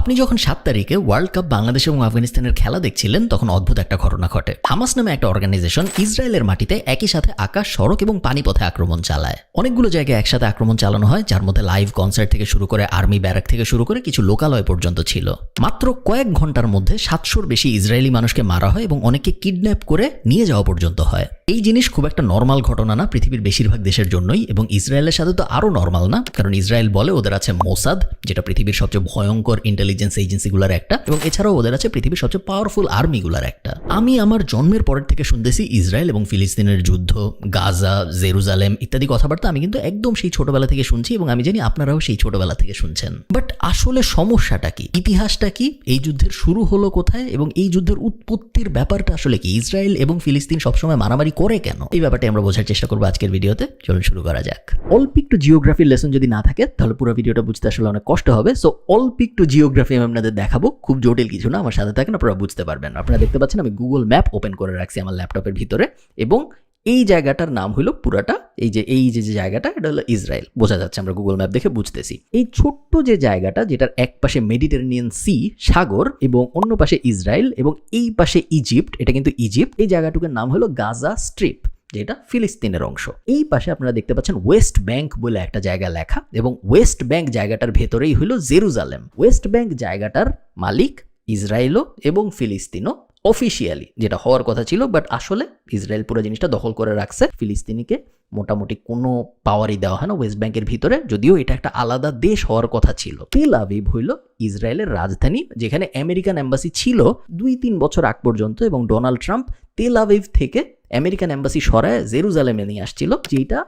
আপনি যখন 7 তারিখে ওয়ার্ল্ড কাপ বাংলাদেশ এবং আফগানিস্তানের খেলা দেখছিলেন তখন অদ্ভুত একটা ঘটনা ঘটে। হামাস নামে একটা অর্গানাইজেশন ইসরায়েলের মাটিতে একই সাথে আকাশ, সড়ক এবং পানিপথে আক্রমণ চালায়। অনেকগুলো জায়গায় একসাথে আক্রমণ চালানো হয়, যার মধ্যে লাইভ কনসার্ট থেকে শুরু করে আর্মি ব্যারাক থেকে শুরু করে কিছু লোকালয় পর্যন্ত ছিল। মাত্র কয়েক ঘন্টার মধ্যে 700-র বেশি ইসরায়েলি মানুষকে মারা হয় এবং অনেককে কিডন্যাপ করে নিয়ে যাওয়া পর্যন্ত হয়। এই জিনিস খুব একটা নর্মাল ঘটনা না পৃথিবীর বেশিরভাগ দেশের জন্যই, এবং ইসরায়েলের সাথে তো আরো নর্মাল না, কারণ ইসরায়েল বলে ওদের আছে মোসাদ, যেটা পৃথিবীর সবচেয়ে ভয়ঙ্কর ইন্টেলিজেন্স এজেন্সিগুলোর একটা, এবং এছাড়াও ওদের আছে পৃথিবীর সবচেয়ে পাওয়ারফুল আর্মিগুলোর একটা। আমি আমার জন্মের পরের থেকে শুনতেছি ইসরায়েল এবং ফিলিস্তিনের যুদ্ধ, গাজা, জেরুজালেম ইত্যাদি কথাবার্তা আমি কিন্তু একদম সেই ছোটবেলা থেকে শুনছি, এবং আমি জানি আপনারাও সেই ছোটবেলা থেকে শুনছেন। বাট আসলে সমস্যাটা কি, ইতিহাসটা কি, এই যুদ্ধের শুরু হলো কোথায় এবং এই যুদ্ধের উৎপত্তির ব্যাপারটা আসলে কি, ইসরায়েল এবং ফিলিস্তিন সবসময় মারামারি করে কেন, এই ব্যাপারটা আমরা বোঝার চেষ্টা করবো আজকের ভিডিওতে। চলুন শুরু করা যাক। অল্প একটু জিওগ্রাফির লেসন যদি না থাকে তাহলে পুরো ভিডিওটা বুঝতে আসলে অনেক কষ্ট হবে। সো অল্প একটু জিওগ্রাফি আমি আপনাদের দেখাবো, খুব জটিল কিছু না, আমার সাথে থাকেন, আপনারা বুঝতে পারবেন। আপনারা দেখতে পাচ্ছেন আমি গুগল ম্যাপ ওপেন করে রাখছি আমার ল্যাপটপের ভিতরে, এবং এই জায়গাটার নাম হলো পুরাটা, এই যে জায়গাটা, এটা হলো ইসরায়েল। বোঝা যাচ্ছে, আমরা গুগল ম্যাপ দেখে বুঝতেছি। এই ছোট্ট যে জায়গাটা, যেটার এক পাশে মেডিটেরেনিয়ান সি সাগর এবং অন্য পাশে ইসরায়েল এবং এই পাশে ইজিপ্ট, এটা কিন্তু ইজিপ্ট, এই জায়গাটুকুর নাম হলো গাজা স্ট্রিপ, যেটা ফিলিস্তিনের অংশ। এই পাশে আপনারা দেখতে পাচ্ছেন ওয়েস্ট ব্যাংক বলে একটা জায়গা লেখা, এবং ওয়েস্ট ব্যাংক জায়গাটার ভেতরেই হলো জেরুজালেম। ওয়েস্ট ব্যাংক জায়গাটার মালিক ইসরায়েলও এবং ফিলিস্তিনও অফিসিয়ালি, যেটা হওয়ার কথা ছিল, বাট আসলে ইসরায়েল পুরো জিনিসটা দখল করে রাখছে। ফিলিস্তিনিকে মোটামুটি কোনো পাওয়ারই দেওয়া হয় না ওয়েস্ট ব্যাংকের ভিতরে, যদিও এটা একটা আলাদা দেশ হওয়ার কথা ছিল। তেল আভিভ হইল ইসরায়েলের রাজধানী, যেখানে আমেরিকান এম্বাসি ছিল 2-3 বছর আগ পর্যন্ত, এবং ডোনাল্ড ট্রাম্প তেল আভিভ থেকে আমেরিকান এম্বাসি সরায় জেরুজালেমে নিয়ে আসছিল, যেটা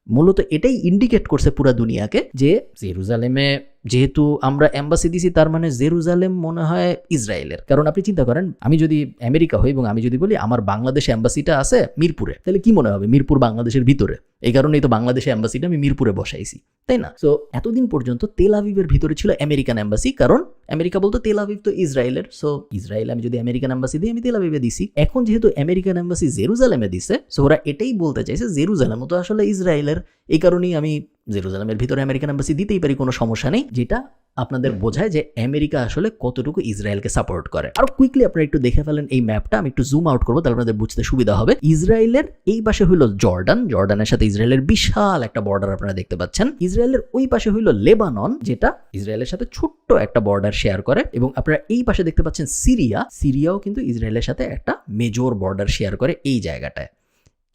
মূলত এটাই ইন্ডিকেট করছে পুরো দুনিয়াকে যে জেরুজালেমে যেহেতু আমরা এম্বাসি দিছি, তার মানে জেরুজালেম মনে হয় ইসরায়েলের। কারণ আপনি চিন্তা করেন, আমি যদি আমেরিকা হই এবং আমি যদি বলি আমার বাংলাদেশে এম্বাসিটা আছে মিরপুরে, তাহলে কি মনে হবে মিরপুর বাংলাদেশের ভিতরে? এই কারণেই তো বাংলাদেশে এম্বাসিটা আমি মিরপুরে বসাইছি, তাই না? সো এতদিন পর্যন্ত তেল আভিভের ভিতরে ছিল আমেরিকান এম্বাসি, কারণ আমেরিকা বলতো তেল আভিভ তো ইসরায়েলের। সো ইসরায়েল আমি যদি আমেরিকান এম্বাসি দিই, আমি তেল আভিভে দিছি। এখন যেহেতু আমেরিকান এম্বাসি জেরুজালেমে দিছে, সো ওরা এটাই বলতে চাইছে জেরুজালেমও তো আসলে ইসরায়েলের, এই কারণেই আমি জেরুজালেমের ভিতরে আমেরিকান এম্বাসি দিতেই পারি, কোনো সমস্যা নেই। যেটা আপনাদের বোঝায় যে আমেরিকা আসলে কতটুকু ইসরায়েলকে সাপোর্ট করে। আর কুইকলি আপনারা একটু দেখে ফেলেন এই ম্যাপটা, আমি একটু জুম আউট করবো তাহলে আপনাদের বুঝতে সুবিধা হবে। ইসরায়েলের এই পাশে হইল জর্ডান, জর্ডানের সাথে ইসরায়েলের বিশাল একটা বর্ডার আপনারা দেখতে পাচ্ছেন। ইসরায়েলের ওই পাশে হইল লেবানন, যেটা ইসরায়েলের সাথে ছোট্ট একটা বর্ডার শেয়ার করে, এবং আপনারা এই পাশে দেখতে পাচ্ছেন সিরিয়া, সিরিয়াও কিন্তু ইসরায়েলের সাথে একটা মেজর বর্ডার শেয়ার করে এই জায়গাটায়,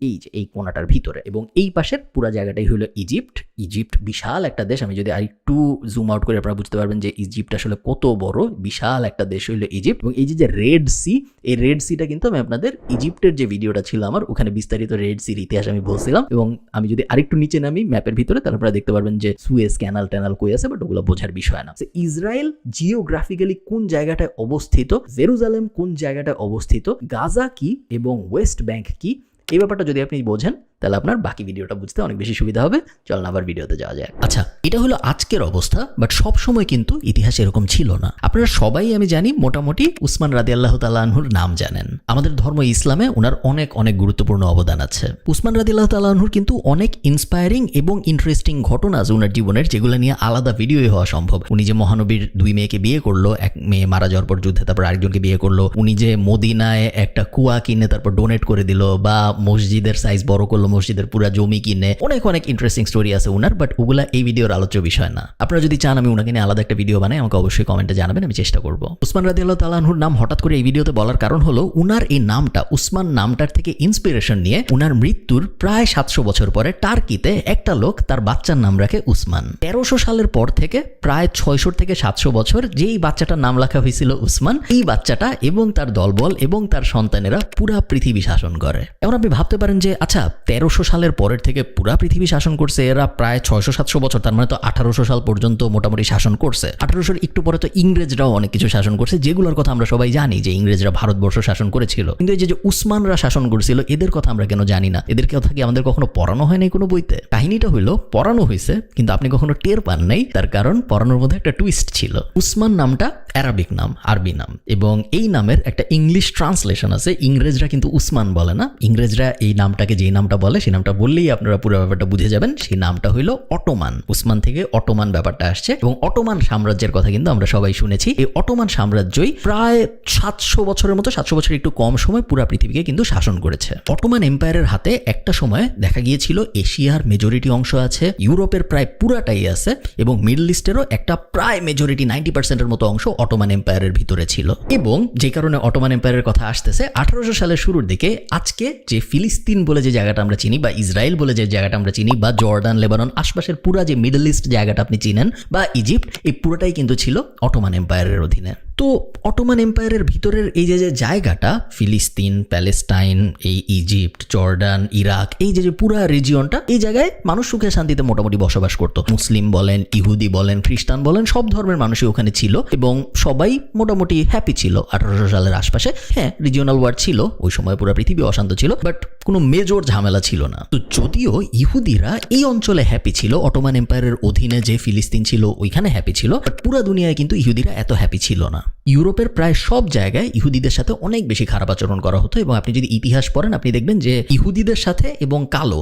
এই যে এই কোণাটার ভিতরে। এবং এই পাশের পুরো জায়গাটাই হলো ইজিপ্ট। ইজিপ্ট বিশাল একটা দেশ, আমি যদি আরেকটু জুম আউট করে আপনারা বুঝতে পারবেন যে ইজিপ্ট আসলে কত বড়, বিশাল একটা দেশ হইলো ইজিপ্ট। এবং এই যে রেড সি, এই রেড সিটা কিন্তু আমি আপনাদের ইজিপ্টের যে ভিডিওটা ছিল আমার, ওখানে বিস্তারিত রেড সির ইতিহাস আমি বলছিলাম। এবং আমি যদি আরেকটু নিচে নামি ম্যাপের ভিতরে, তাহলে আপনারা দেখতে পারবেন যে সুয়েজ ক্যানাল ট্যানাল কই আছে, বাট ওগুলো বোঝার বিষয় না। ইসরায়েল জিওগ্রাফিক্যালি কোন জায়গাটায় অবস্থিত, জেরুজালেম কোন জায়গাটায় অবস্থিত, গাজা কি এবং ওয়েস্ট ব্যাংক কি, এই ব্যাপারটা যদি আপনি বোঝেন তাহলে আপনার বাকি ভিডিওটা বুঝতে অনেক বেশি সুবিধা হবে। চলুন আবার ভিডিওতে যাওয়া যায়। আচ্ছা, এটা হলো আজকের অবস্থা, বাট সব সময় কিন্তু ইতিহাস এরকম ছিল না। আপনারা সবাই আমি জানি মোটামুটি উসমান রাদিয়াল্লাহু তাআলা আনহুর নাম জানেন। আমাদের ধর্ম ইসলামে ওনার অনেক অনেক গুরুত্বপূর্ণ অবদান আছে। উসমান রাদিয়াল্লাহু তাআলা আনহুর কিন্তু অনেক ইন্সপায়ারিং এবং ইন্টারেস্টিং ঘটনা আছে ওনার জীবনের, যেগুলো নিয়ে আলাদা ভিডিওই হওয়া সম্ভব। উনি যে মহানবীর 2 মেয়েকে বিয়ে করলো, এক মেয়ে মারা যাওয়ার পর যুদ্ধে তারপর আরেকজনকে বিয়ে করলো, উনি যে মদিনায় একটা কুয়া কিনে তারপর ডোনেট করে দিল, বা মসজিদের সাইজ বড় করলো, মসজিদের পুরা জমি কিনে, অনেক অনেক ইন্টারেস্টিং স্টোরি আছে উনার, বাট ওগুলা এই ভিডিওর আলোচ্য বিষয় না। আপনারা যদি চান আমি উনাকে নিয়ে আলাদা একটা ভিডিও বানাই, আমাকে অবশ্যই কমেন্টে জানাবেন, আমি চেষ্টা করব। উসমান রাদিয়াল্লাহু তাআলা আনহুর নাম হঠাৎ করে এই ভিডিওতে বলার কারণ হলো উনার এই নামটা, উসমান নামটার থেকে ইন্সপিরেশন নিয়ে উনার মৃত্যুর প্রায় 700 বছর পরে টার্কিতে একটা লোক তার বাচ্চার নাম রাখে উসমান। 1300 সালের পর থেকে প্রায় 600 থেকে 700 বছর যেই বাচ্চাটার নাম রাখা হয়েছিল উসমান, এই বাচ্চাটা এবং তার দলবল এবং তার সন্তানেরা পুরা পৃথিবী শাসন করে। এখন আপনি ভাবতে পারেন যে আচ্ছা, 1300 সালের পরের থেকে পুরা পৃথিবী শাসন করছে এরা প্রায় 600-700 বছর, তার মানে তো 1800 সাল পর্যন্ত মোটামুটি শাসন করছে। 1800-র একটু পরে তো ইংরেজরাও অনেক কিছু শাসন করছে, যেগুলোর কথা আমরা সবাই জানি যে ইংরেজরা ভারতবর্ষ শাসন করেছিল। কিন্তু এই যে উসমানরা শাসন করছিল, এদের কথা আমরা কেন জানি না? এদের কথা কি আমাদের কখনো পড়ানো হয় নাই কোনো বইতে? কাহিনীটা হইলো পড়ানো হয়েছে, কিন্তু আপনি কখনো টের পান নাই। তার কারণ পড়ানোর মধ্যে একটা টুইস্ট ছিল। উসমান নামটা অ্যারাবিক নাম, আরবি নাম, এবং এই নামের একটা ইংলিশ ট্রান্সলেশন আছে। ইংরেজরা কিন্তু উসমান বলে না, ইংরেজরা এই নামটাকে যেই নামটা বলে সেই নামটা বললেই আপনারা পুরো ব্যাপারটা বুঝে যাবেন। সেই নামটা হইল অটোমান। উসমান থেকে অটোমান ব্যাপারটা আসছে, এবং অটোমান সাম্রাজ্যের কথা কিন্তু আমরা সবাই শুনেছি। এই অটোমান সাম্রাজ্যই প্রায় 700 বছরের মতো, 700 বছর একটু কম সময় পুরো পৃথিবীকে কিন্তু শাসন করেছে। অটোমান এম্পায়ারের হাতে একটা সময় দেখা গিয়েছিল এশিয়ার মেজরিটি অংশ আছে, ইউরোপের প্রায় পুরাটাই আছে, এবং মিডল ইস্টেরও একটা প্রায় মেজরিটি 90%-এর মতো অংশ অটোমান এম্পায়ারের ভিতরে ছিল। এবং যে কারণে অটোমান এম্পায়ারের কথা আসতেছে 1800 সালের শুরুর দিকে আজকে যে ফিলিস্তিন বলে যে জায়গাটা আমরা চিনি, বা ইসরায়েল বলে যে জায়গাটা আমরা চিনি, বা জর্ডান, লেবানন, আশপাশের পুরা যে মিডল ইস্ট জায়গাটা আপনি চিনেন, বা ইজিপ্ট, এই পুরোটাই কিন্তু ছিল অটোমান এম্পায়ারের অধীনে। তো অটোমান এম্পায়ারের ভিতরের এই যে জায়গাটা, ফিলিস্তিন, প্যালেস্টাইন, এই ইজিপ্ট, জর্ডান, ইরাক, এই যে পুরা রিজিয়নটা, এই জায়গায় মানুষ সুখে শান্তিতে মোটামুটি বসবাস করত। মুসলিম বলেন, ইহুদি বলেন, খ্রিস্টান বলেন, সব ধর্মের মানুষই ওখানে ছিল, এবং সবাই মোটামুটি হ্যাপি ছিল 1800 সালের আশপাশে। হ্যাঁ, রিজিওনাল ওয়ার ছিল, ওই সময় পুরো পৃথিবী অশান্ত ছিল, বাট কোনো মেজর ঝামেলা ছিল না। তো যদিও ইহুদিরা এই অঞ্চলে হ্যাপি ছিল, অটোমান এম্পায়ারের অধীনে যে ফিলিস্তিন ছিল ওইখানে হ্যাপি ছিল, বাট পুরো দুনিয়ায় কিন্তু ইহুদিরা এত হ্যাপি ছিল না। ইউরোপের প্রায় সব জায়গায় ইহুদিদের সাথে অনেক বেশি খারাপ আচরণ করা হতো, এবং আপনি যদি ইতিহাস পড়েন আপনি দেখবেন যে ইহুদিদের সাথে এবং কালো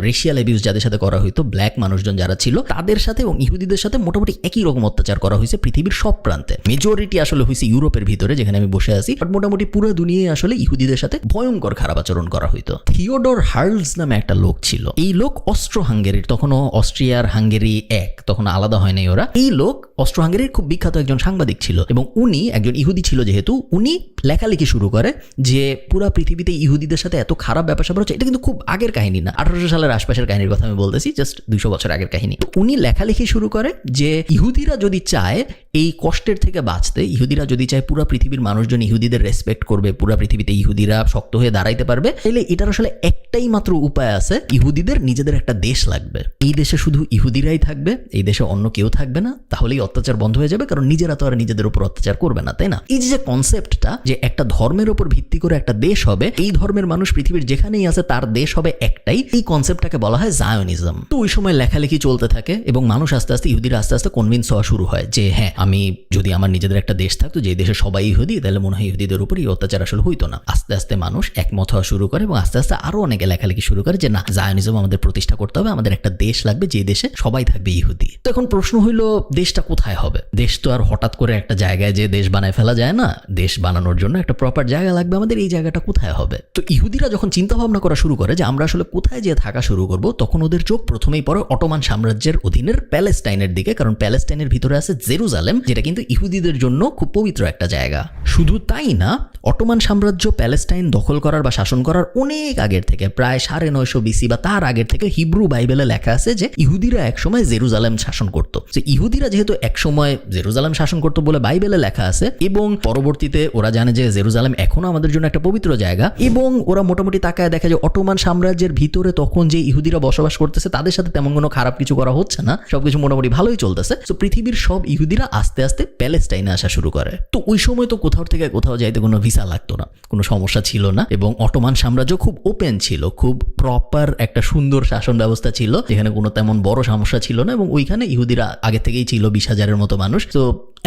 রেশিয়াল অ্যাবিউজ যাদের সাথে করা হইতো, ব্ল্যাক মানুষজন যারা ছিল তাদের সাথে এবং ইহুদিদের সাথে মোটামুটি একই রকম অত্যাচার করা হয়েছে পৃথিবীর সব প্রান্তে। মেজরিটি আসলে হয়েছে ইউরোপের ভিতরে, যেখানে আমি বসে আছি, বাট মোটামুটি পুরো দুনিয়ায় আসলে ইহুদিদের সাথে ভয়ঙ্কর খারাপ আচরণ করা হইতো। থিওডর হার্লস নামে একটা লোক ছিল। এই লোক অস্ট্রো হাঙ্গেরির, তখনও অস্ট্রিয়ার হাঙ্গেরি এক, তখন আলাদা হয় নাই ওরা। এই লোক অস্ট্রো হাঙ্গেরির খুব বিখ্যাত একজন সাংবাদিক ছিল, এবং উনি একজন ইহুদি ছিল যেহেতু, উনি লেখালেখি শুরু করে যে পুরা পৃথিবীতে ইহুদিদের সাথে এত খারাপ ব্যাপার স্যাপার হচ্ছে। এটা কিন্তু খুব আগের কাহিনী না, 1800 সালের আশপাশের কাহিনীর কথা আমি বলতেছি, জাস্ট 200 বছর আগের কাহিনী। তো উনি লেখালেখি শুরু করে যে ইহুদিরা যদি চায় এই কষ্টের থেকে বাঁচতে, ইহুদিরা যদি চায় পুরা পৃথিবীর মানুষজন ইহুদিদের রেসপেক্ট করবে, পুরা পৃথিবীতে ইহুদিরা শক্ত হয়ে দাঁড়াইতে পারবে, তাহলে এটার আসলে একটাই মাত্র উপায় আছে, ইহুদিদের নিজেদের একটা দেশ লাগবে। এই দেশে শুধু ইহুদিরাই থাকবে, এই দেশে অন্য কেউ থাকবে না, তাহলেই অত্যাচার বন্ধ হয়ে যাবে, কারণ নিজেরা তো আর নিজেদের উপর অত্যাচার করবে না, তাই না? এই যে কনসেপ্টটা যে একটা ধর্মের উপর ভিত্তি করে একটা দেশ হবে, এই ধর্মের মানুষ পৃথিবীর যেখানেই আছে তার দেশ হবে একটাই, এই কনসেপ্টটাকে বলা হয় জায়োনিজম। তো ওই সময় লেখালেখি চলতে থাকে, এবং মানুষ আস্তে আস্তে, ইহুদিরা আস্তে আস্তে কনভিন্স হওয়া শুরু হয় যে হ্যাঁ, আমি যদি আমার নিজেদের একটা দেশ থাকতো যে দেশে সবাই ইহুদি, তাহলে মনে হয় ইহুদিদের উপর এই অত্যাচার আসলে হইতো না। আস্তে আস্তে মানুষ একমত হওয়া শুরু করে, এবং আস্তে আস্তে আরো অনেকে লেখালেখি শুরু করে যে না, জায়োনিজম আমাদের প্রতিষ্ঠা করতে হবে, আমাদের একটা দেশ লাগবে যে দেশে সবাই থাকবে ইহুদি। তো এখন প্রশ্ন হইলো, দেশটা কোথায় হবে? দেশ তো আর হঠাৎ করে একটা জায়গায় যে দেশ বানায় ফেলা যায় না, দেশ বানানোর জন্য একটা প্রপার জায়গা লাগবে আমাদের, এই জায়গাটা কোথায় হবে? তো ইহুদিরা যখন চিন্তা ভাবনা করা শুরু করে যে আমরা আসলে কোথায় যেয়ে থাকা শুরু করব, তখন ওদের চোখ প্রথমেই পড়ে অটোমান সাম্রাজ্যের অধীনের প্যালেস্টাইনের দিকে, কারণ প্যালেস্টাইনের ভিতরে আছে জেরুজালেম, যেটা কিন্তু ইহুদিদের জন্য খুব পবিত্র একটা জায়গা। শুধু তাই না, অটোমান সাম্রাজ্য প্যালেস্টাইন দখল করার বা শাসন করার অনেক আগের থেকে, প্রায় 950 BC বা তার আগের থেকে হিব্রু বাইবেলে লেখা আছে যে ইহুদিরা একসময় জেরুজালেম শাসন করত। যে ইহুদিরা যেহেতু একসময় জেরুজালেম শাসন করত বলে বাইবেলে লেখা আছে, এবং পরবর্তীতে ওরা জানে যে জেরুজালেম এখনো আমাদের জন্য একটা পবিত্র জায়গা, এবং ওরা মোটামুটি তাকায় দেখে যে অটোমান সাম্রাজ্যের ভিতরে তখন যে ইহুদিরা বসবাস করতেছে তাদের সাথে তেমন কোনো খারাপ কিছু করা হচ্ছে না, সবকিছু মোটামুটি ভালোই চলতেছে। তো পৃথিবীর সব ইহুদিরা আস্তে আস্তে প্যালেস্টাইনে আসা শুরু করে। তো ওই সময় তো কোথাও থেকে কোথাও যাইতে কোনো ভিসা লাগতো না, কোনো সমস্যা ছিল না, এবং অটোমান সাম্রাজ্য খুব ওপেন ছিল, খুব প্রপার একটা সুন্দর শাসন ব্যবস্থা ছিল, যেখানে কোনো তেমন বড় সমস্যা ছিল না, এবং ওইখানে ইহুদিরা আগে থেকেই ছিল 20,000-এর মতো মানুষ। তো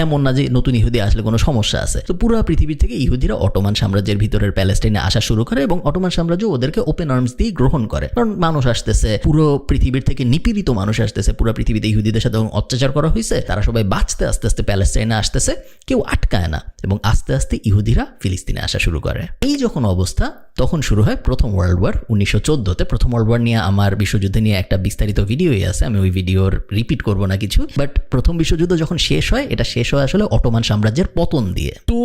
এমন না যে নতুন ইহুদি আসলে কোনো সমস্যা আছে। তো পুরো পৃথিবী থেকে ইহুদিরা অটোমান সাম্রাজ্যের ভিতরের প্যালেস্টাইনে আসা শুরু করে, এবং অটোমান সাম্রাজ্য ওদেরকে ওপেন আর্মস দিয়ে গ্রহণ করে, কারণ মানুষ আসতেছে, পুরো পৃথিবীর থেকে নিপীড়িত মানুষ আসতেছে, পুরো পৃথিবীতে ইহুদিদের সাথে অত্যাচার করা হয়েছে, তারা সবাই বাঁচতে আস্তে আস্তে প্যালেস্টাইনে আসতেছে, কেউ আটকায় না, এবং আস্তে আস্তে ইহুদিরা ফিলিস্তিনে আসা শুরু করে। এই যখন অবস্থা, তখন শুরু হয় প্রথম ওয়ার্ল্ড ওয়ার 1914-তে। প্রথম ওয়ার্ল্ড ওয়ার নিয়ে আমার বিশ্বযুদ্ধ নিয়ে একটা বিস্তারিত ভিডিওই আছে, আমি ওই ভিডিওর রিপিট করব না কিছু, বাট প্রথম বিশ্বযুদ্ধ যখন শেষ হয়, এটা শেষ হয় আসলে অটোমান সাম্রাজ্যের পতন দিয়ে। তো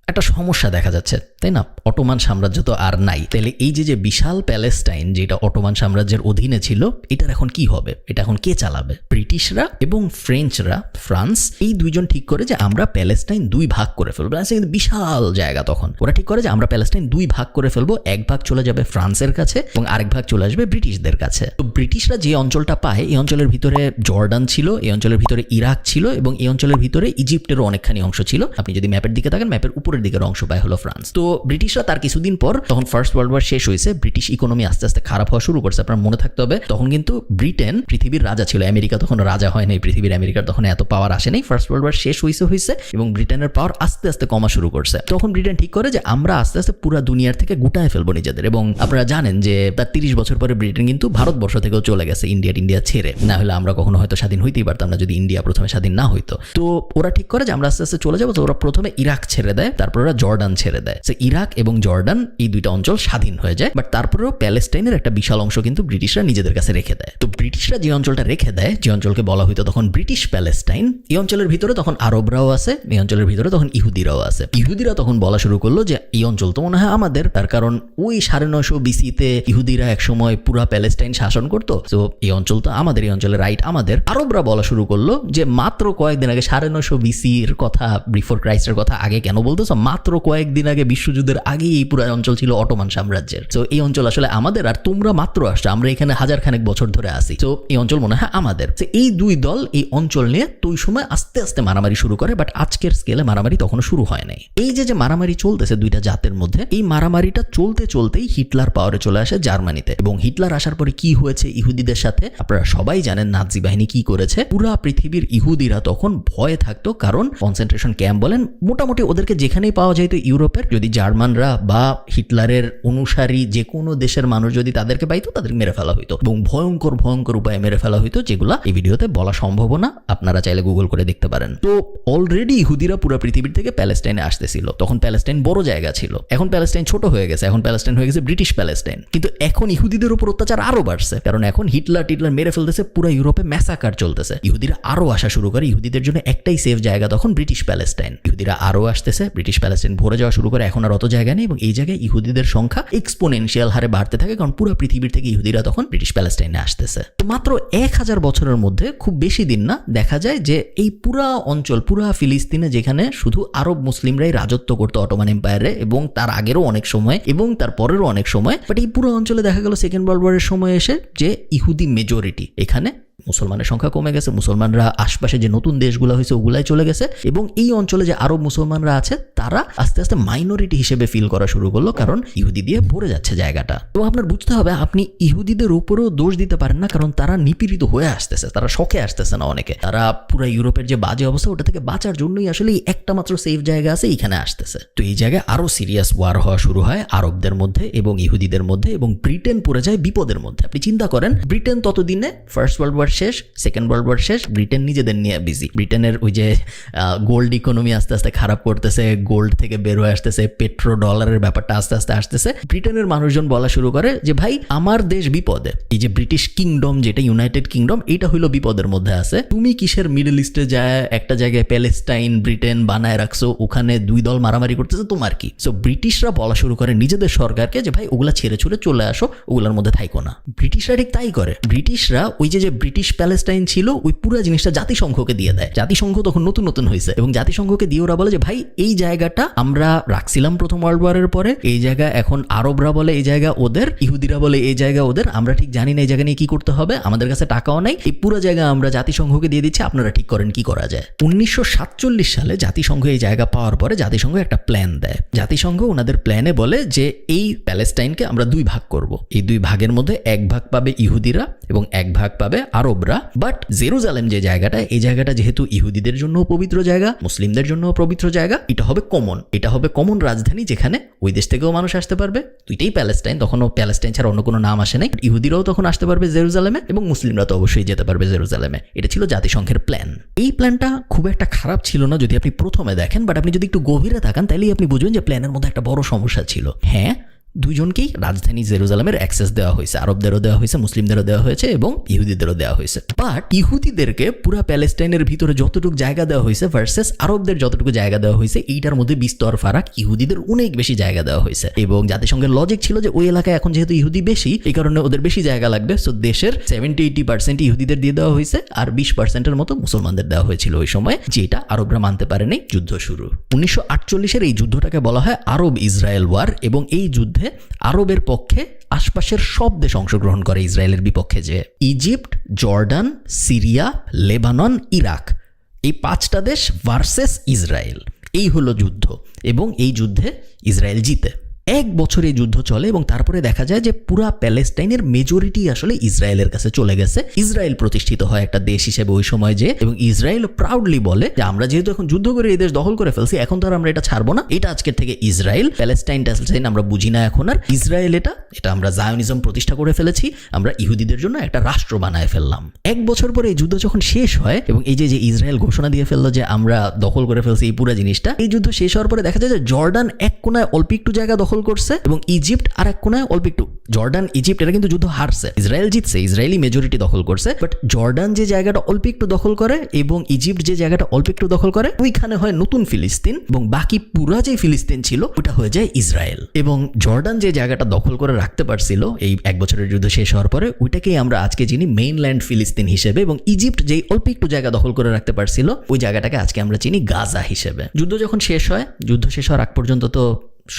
একটা সমস্যা দেখা যাচ্ছে, তাই না? অটোমান সাম্রাজ্য তো আর নাই, তাহলে এই যে বিশাল প্যালেস্টাইন যেটা অটোমান সাম্রাজ্যের অধীনে ছিল, এটার এখন কি হবে? এটা এখন কে চালাবে? ব্রিটিশরা এবং ফ্রেঞ্চরা, ফ্রান্স, এই দুইজন ঠিক করে যে আমরা প্যালেস্টাইন 2 ভাগ করে ফেলবো। কিন্তু বিশাল জায়গা, তখন ওরা ঠিক করে যে আমরা প্যালেস্টাইন 2 ভাগ করে ফেলবো, এক ভাগ চলে যাবে ফ্রান্সের কাছে এবং আরেক ভাগ চলে আসবে ব্রিটিশদের কাছে। তো ব্রিটিশরা যে অঞ্চলটা পায়, এই অঞ্চলের ভিতরে জর্ডান ছিল, এই অঞ্চলের ভিতরে ইরাক ছিল, এবং এই অঞ্চলের ভিতরে ইজিপ্টেরও অনেকখানি অংশ ছিল। আপনি যদি ম্যাপের দিকে তাকান, ম্যাপের উপরে উপরের দিকের অংশ পায় হলো ফ্রান্স। তো ব্রিটিশরা তার কিছুদিন পর, তখন ফার্স্ট ওয়ার্ল্ড ওয়ার শেষ হয়েছে, ব্রিটিশ ইকোনমি আস্তে আস্তে খারাপ হওয়া শুরু করছে। আপনার মনে থাকতে হবে তখন কিন্তু ব্রিটেন পৃথিবীর রাজা ছিল, আমেরিকা তখন রাজা হয় নাই পৃথিবীর, আমেরিকার তখন এত পাওয়ার আসে নাই। ফার্স্ট ওয়ার্ল্ড ওয়ার শেষ হয়েছে এবং ব্রিটেনের পাওয়ার আস্তে আস্তে কমা শুরু করছে। তখন ব্রিটেন ঠিক করে যে আমরা আস্তে আস্তে পুরো দুনিয়ার থেকে গুটায় ফেলবো নিজেদের। এবং আপনারা জানেন যে তার 30 বছর পরে ব্রিটেন কিন্তু ভারতবর্ষ থেকেও চলে গেছে ইন্ডিয়া ছেড়ে, না হলে আমরা কখনো হয়তো স্বাধীন হইতেই পারতাম না যদি ইন্ডিয়া প্রথমে স্বাধীন না হইতো। তো ওরা ঠিক করে যে আমরা আস্তে আস্তে চলে যাবো। তো ওরা প্রথমে ইরাক ছেড়ে দেয়, তারপর ওরা জর্ডান ছেড়ে দেয়। ইরাক এবং জর্ডান এই দুইটা অঞ্চল স্বাধীন হয়ে যায়, বাট তারপরেও প্যালেস্টাইনের একটা বিশাল অংশ কিন্তু ব্রিটিশরা নিজেদের কাছে রেখে দেয়। তো ব্রিটিশরা যে অঞ্চলটা রেখে দেয়, যে অঞ্চলকে বলা হইতো তখন ব্রিটিশ প্যালেস্টাইন, এই অঞ্চলের ভিতরে তখন আরবরাও আছে, এই অঞ্চলের ভিতরে তখন ইহুদিরাও আছে। ইহুদিরা তখন বলা শুরু করলো যে এই অঞ্চল তো মনে হয় আমাদের, তার কারণ ওই 950 BC-তে ইহুদিরা একসময় পুরা প্যালেস্টাইন শাসন করতো, তো এই অঞ্চল তো আমাদের, এই অঞ্চলের রাইট আমাদের। আরবরা বলা শুরু করলো যে মাত্র কয়েকদিন আগে 950 BC-র কথা, বিফোর ক্রাইস্টের কথা আগে কেন বলতেছো, মাত্র কয়েকদিন আগে বিশ্বযুদ্ধের আগে এই পুরো অঞ্চল ছিল অটোমান সাম্রাজ্যের। তো এই অঞ্চল আসলে আমাদের, আর তোমরা মাত্র আসছো, আমরা এখানে হাজার খানেক বছর ধরে আসি, তো এই অঞ্চল মনে হয় আমাদের। তো এই দুই দল এই অঞ্চল নিয়ে তো ওই সময় আস্তে আস্তে মারামারি শুরু করে, বাট আজকের স্কেলে মারামারি তখনও শুরু হয় নাই। এই যে মারামারি চলতেছে দুইটা জাতের মধ্যে, এই মারামারিটা চলতে চলতেই হিটলার পাওয়ারে চলে আসে জার্মানিতে। এবং হিটলার আসার পরে কি হয়েছে ইহুদিদের সাথে আপনারা সবাই জানেন, নাজি বাহিনী কি করেছে। পুরা পৃথিবীর ইহুদিরা তখন ভয়ে থাকতো, কারণ কনসেন্ট্রেশন ক্যাম্প বলেন, মোটামুটি ওদেরকে যেখানেই পাওয়া যায়, তো ইউরোপের যদি জার্মানরা বা হিটলারের অনুসারী যে কোনো দেশের মানুষ যদি তাদেরকে পাইতো, তাদেরকে মেরে ফেলা হইতো এবং ভয়ঙ্কর ভয়ঙ্কর উপায়ে মেরে ফেলা হইতো, যেগুলা এই ভিডিওতে বলা সম্ভব না, আপনারা চাইলে গুগল করে দেখতে পারেন। তো অলরেডি ইহুদিরা পুরো পৃথিবীর থেকে প্যালেস্টাইনে আসতেছিল। তখন প্যালেস্টাইন বড় জায়গা ছিল, এখন প্যালেস্টাইন ছোট হয়ে গেছে, এখন প্যালেস্টাইন হয়ে গেছে ব্রিটিশ প্যালেস্টাইন। কিন্তু এখন ইহুদিদের উপর অত্যাচার আরো বাড়ছে, কারণ এখন হিটলার মেরে ফেলতেছে, পুরো ইউরোপে ম্যাসাকার চলতেছে। ইহুদিরা আরো আসা শুরু করে, ইহুদিদের জন্য একটাই সেফ জায়গা তখন ব্রিটিশ প্যালেস্টাইন। ইহুদিরা আরো আসতেছে, ব্রিটিশ প্যালেস্টাইন ভরে যাওয়া শুরু করে, এখন আর অত জায়গা নেই এবং এই জায়গায় ইহুদিদের সংখ্যা এক্সপোনেনশিয়াল হারে বাড়তে থাকে, কারণ পুরো পৃথিবীর থেকে ইহুদিরা তখন ব্রিটিশ প্যালেস্টাইনে আসতেছে। তো মাত্র 1000 বছরের মধ্যে, খুব বেশি দিন না, দেখা যায় যে এই পুরা অঞ্চল, পুরা ফিলিস্তিনে, যেখানে শুধু আরব মুসলিমরাই রাজত্ব করতো অটোমান এম্পায়ারে, এবং তার আগেরও অনেক সময় এবং তার পরেরও অনেক সময়, বাট এই পুরো অঞ্চলে দেখা গেল সেকেন্ড ওয়ার্ল্ড ওয়ারের সময় এসে যে ইহুদি মেজরিটি, এখানে মুসলমানের সংখ্যা কমে গেছে, মুসলমানরা আশপাশে যে নতুন দেশগুলো হয়েছে ওগুলাই চলে গেছে, এবং এই অঞ্চলে যে আরব মুসলমানরা আছে তারা আস্তে আস্তে মাইনরিটি হিসেবে ফিল করা শুরু করলো, কারণ ইহুদি দিয়ে ভরে যাচ্ছে জায়গাটা। তো আপনার বুঝতে হবে, আপনি ইহুদিদের উপরেও দোষ দিতে পারেন না, কারণ তারা নিপীড়িত হয়ে আসতেছে, তারা শখে আসতেছে না অনেকে, তারা পুরো ইউরোপের যে বাজে অবস্থা ওটা থেকে বাঁচার জন্যই আসলে একটা মাত্র সেফ জায়গা আছে, এইখানে আসতেছে। তো এই জায়গায় আরো সিরিয়াস ওয়ার হওয়া শুরু হয় আরবদের মধ্যে এবং ইহুদিদের মধ্যে, এবং ব্রিটেন পড়ে যায় বিপদের মধ্যে। আপনি চিন্তা করেন, ব্রিটেন ততদিনে ফার্স্ট ওয়ার্ল্ড ওয়ার শেষ, সেকেন্ড ওয়ার্ল্ড ওয়ার শেষ, ব্রিটেন নিজেদের নিয়ে বিজি। ব্রিটেনের ওই যে গোল্ড ইকোনমি আস্তে আস্তে খারাপ করতেছে, গোল্ড থেকে বের হয়ে আসতেছে, পেট্রো ডলারের ব্যাপারটা আস্তে আস্তে আসতেছে। ব্রিটেনের মানুষজন বলা শুরু করে যে ভাই আমার দেশ বিপদে, এই যে ব্রিটিশ কিংডম যেটা ইউনাইটেড কিংডম, এইটা হইলো বিপদের মধ্যে আছে, তুমি কিসের মিডল ইস্টে যায় একটা জায়গায় প্যালেস্টাইন ব্রিটেন বানায় রাখছো, ওখানে দুই দল মারামারি করতেছে, তোমার কি? সো ব্রিটিশরা বলা শুরু করে নিজেদের সরকারকে যে ভাই ওগুলা ছেড়ে ছুড়ে চলে আসো, ওগুলার মধ্যে থাইকো না। ব্রিটিশরা ঠিক তাই করে। ব্রিটিশরা ওই যে ব্রিটিশ প্যালেস্টাইন ছিল ওই পুরো জিনিসটা জাতিসংঘকে দিয়ে দেয়। জাতিসংঘ তখন নতুন নতুন হয়েছে এবং জাতিসংঘকে দিয়ে ওরা বলে যে ভাই এই জায়গাটা আমরা রাখছিলাম প্রথম ওয়ার্ল্ড ওয়ারের পরে, এই জায়গা এখন আরবরা বলে এই জায়গা ওদের, ইহুদিরা বলে এই জায়গা ওদের, আমরা ঠিক জানি না এই জায়গা নিয়ে কি করতে হবে, আমাদের কাছে টাকাও নাই, এই পুরো জায়গা আমরা জাতিসংঘকে দিয়ে দিচ্ছি, আপনারা ঠিক করেন কি করা যায়। 1947 সালে জাতিসংঘ এই জায়গা পাওয়ার পরে জাতিসংঘ একটা প্ল্যান দেয়। জাতিসংঘ ওনাদের প্ল্যানে বলে যে এই প্যালেস্টাইনকে আমরা দুই ভাগ করব, এই দুই ভাগের মধ্যে এক ভাগ পাবে ইহুদিরা এবং এক ভাগ পাবে আরবরা। বাট জেরুজালেম যে জায়গাটা, এই জায়গাটা যেহেতু ইহুদিদের জন্য পবিত্র জায়গা, মুসলিমদের জন্য পবিত্র জায়গা, এটা হবে কমন, এটা হবে কমন রাজধানী, যেখানে ওই দেশ থেকেও মানুষ আসতে পারবে। দুইটাই প্যালেস্টাইন, তখনও প্যালেস্টাইন ছাড়া অন্য কোনো নাম আসে নাই। ইহুদিরাও তখন আসতে পারবে জেরুজালেমে এবং মুসলিমরা তো অবশ্যই যেতে পারবে জেরুজালেমে। এটা ছিল জাতিসংঘের প্ল্যান। এই প্ল্যানটা খুব একটা খারাপ ছিল না যদি আপনি প্রথমে দেখেন, বাট আপনি যদি একটু গভীরে তাকান তাহলেই আপনি বুঝবেন যে প্ল্যানের মধ্যে একটা বড় সমস্যা ছিল। হ্যাঁ, দুইজনকেই রাজধানী জেরুজালেমের অ্যাক্সেস দেওয়া হয়েছে, আরবদেরও দেওয়া হয়েছে, মুসলিমদেরও দেওয়া হয়েছে এবং ইহুদিদেরও দেওয়া হয়েছে। বাট ইহুদিদেরকে পুরো প্যালেস্টাইনের ভিতরে যতটুকু জায়গা দেওয়া হয়েছে ভার্সেস আরবদের যতটুকু জায়গা দেওয়া হয়েছে, এইটার মধ্যে বিস্তর ফারাক। ইহুদিদের অনেক বেশি জায়গা দেওয়া হয়েছে এবং জাতিসংঘের লজিক ছিল যে ওই এলাকায় এখন যেহেতু ইহুদি বেশি, এই কারণে ওদের বেশি জায়গা লাগবে, সো দেশের 70-80% ইহুদিদের দিয়ে দেওয়া হয়েছে আর 20%-এর মতো মুসলমানদের দেওয়া হয়েছিল ওই সময়, যেটা আরবরা মানতে পারেনি। যুদ্ধ শুরু 1948-এর এই যুদ্ধটাকে বলা হয় আরব ইসরায়েল ওয়ার এবং এই যুদ্ধে আরবের পক্ষে আশপাশের সব দেশ অংশগ্রহণ করে ইসরায়েলের বিপক্ষে, যে Egypt, Jordan, Syria, Lebanon, Iraq, এই 5টা দেশ ভার্সেস ইসরায়েল। এই হলো যুদ্ধ, এবং এই যুদ্ধে ইসরায়েল জিতে। 1 বছর এই যুদ্ধ চলে এবং তারপরে দেখা যায় যে পুরা প্যালেস্টাইনের মেজরিটি আসলে ইসরায়েলের কাছে চলে গেছে। ইসরায়েল প্রতিষ্ঠিত হয় একটা দেশ হিসেবে ওই সময় যে, এবং ইসরায়েল প্রাউডলি বলে যে আমরা যেহেতু এখন যুদ্ধ করে এই দেশ দখল করে ফেলছি, এখন তো আর আমরা এটা ছাড়বো না, এটা আজকের থেকে ইসরায়েল। প্যালেস্টাইন আমরা বুঝি না এখন আর, ইসরায়েল এটা আমরা জায়োনিজম প্রতিষ্ঠা করে ফেলেছি, আমরা ইহুদিদের জন্য একটা রাষ্ট্র বানায় ফেললাম। 1 বছর পরে এই যুদ্ধ যখন শেষ হয় এবং এই যে ইসরায়েল ঘোষণা দিয়ে ফেললো যে আমরা দখল করে ফেলছি এই পুরো জিনিসটা, এই যুদ্ধ শেষ হওয়ার পরে দেখা যায় যে জর্ডান এক কোনায় অল্প একটু জায়গা দখল করছে এবং ইজিপ্ট আর এক কোনায় অল্প একটু। জর্ডান ইজিপ্ট এরা কিন্তু যুদ্ধ হারছে, ইসরায়েল জিতছে, ইসরায়েলি মেজরিটি দখল করছে, বাট জর্ডান যে জায়গাটা অল্প একটু দখল করে এবং ইজিপ্ট যে জায়গাটা অল্প একটু দখল করে, ওইখানে হয় নতুন ফিলিস্তিন, এবং বাকি পুরা যে ফিলিস্তিন ছিল ওটা হয়ে যায় ইসরায়েল। এবং জর্ডান যে জায়গাটা দখল করে রাখতে পারছিল এই 1 বছরের যুদ্ধ শেষ হওয়ার পরে, ওইটাকেই আমরা আজকে চিনি মেইনল্যান্ড ফিলিস্তিন হিসেবে, এবং ইজিপ্ট যেই অল্প একটু জায়গা দখল করে রাখতে পারছিল ওই জায়গাটাকে আজকে আমরা চিনি গাজা হিসেবে। যুদ্ধ যখন শেষ হয়, যুদ্ধ শেষ হওয়ার আগ পর্যন্ত তো